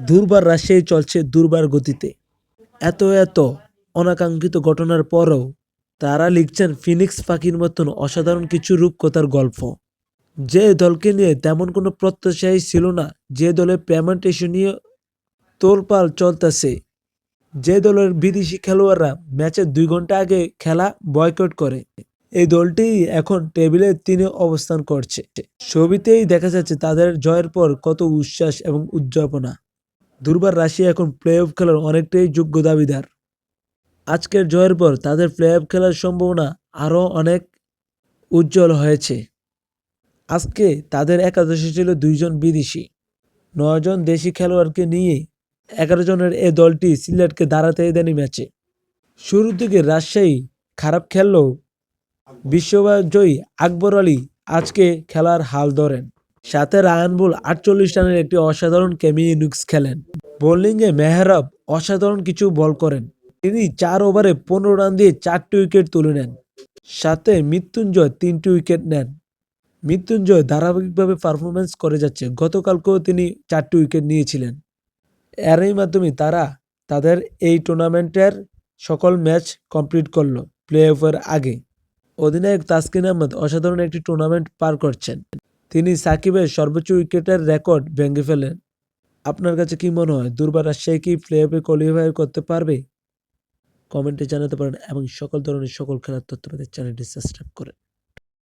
দুর্বার রাজশাহী চলছে দুর্বার গতিতে। এত অনাকাঙ্ক্ষিত ঘটনার পরও তারা লিখছেন ফিনিক্স পাখির মতন অসাধারণ কিছু রূপকথার গল্প। যে দলকে নিয়ে তেমন কোনো প্রত্যাশাই ছিল না, যে দলের পেমেন্ট ইস্যু নিয়ে তোলপাড় চলতেছে, যে দলের বিদেশি খেলোয়াড়রা ম্যাচের ২ ঘন্টা আগে খেলা বয়কট করে, এই দলটি এখন টেবিলের ৩-এ অবস্থান করছে। ছবিতেই দেখা যাচ্ছে তাদের জয়ের পর কত উচ্ছ্বাস এবং উদযাপনা। দুর্বার রাশিয়া এখন প্লে অফ খেলার অনেকটাই যোগ্য দাবিদার। আজকের জয়ের পর তাদের প্লে অফ খেলার সম্ভাবনা আরও অনেক উজ্জ্বল হয়েছে। আজকে তাদের একাদশে ছিল ২ জন বিদেশি, ৯ জন দেশি খেলোয়াড়কে নিয়ে ১১ জনের এ দলটি সিলেটকে দাঁড়াতেই দেয়নি ম্যাচে। শুরুর দিকে রাজশাহী খারাপ খেললেও বিশ্বকাপ জয়ী আকবর আলী আজকে খেলার হাল ধরেন। সাথে রায়ান বুল ৪৮ রানের একটি অসাধারণ ক্যামিও ইনিংস খেলেন। বোলিংয়ে মেহরাব অসাধারণ কিছু বল করেন। তিনি ৪ ওভারে ১৫ রান দিয়ে ৪টি উইকেট তুলে নেন। সাথে মৃত্যুঞ্জয় ৩টি উইকেট নেন। মৃত্যুঞ্জয় ধারাবাহিকভাবে পারফরম্যান্স করে যাচ্ছে। গতকালকেও তিনি ৪টি উইকেট নিয়েছিলেন। এরই মাধ্যমে তারা তাদের এই টুর্নামেন্টের সকল ম্যাচ কমপ্লিট করল প্লে অফের আগে। অধিনায়ক তাসকিন আহমেদ অসাধারণ একটি টুর্নামেন্ট পার করছেন। তিনি সাকিবের সর্বোচ্চ উইকেটের রেকর্ড ভেঙে ফেলেন। আপনার কাছে কি মনে হয়, দুর্বার রাজশাহী কি প্লে অফে কোয়ালিফাই করতে পারবে? কমেন্টে জানাতে পারেন এবং সকল ধরনের সকল খেলার তথ্য পেতে চ্যানেলটি সাবস্ক্রাইব করেন।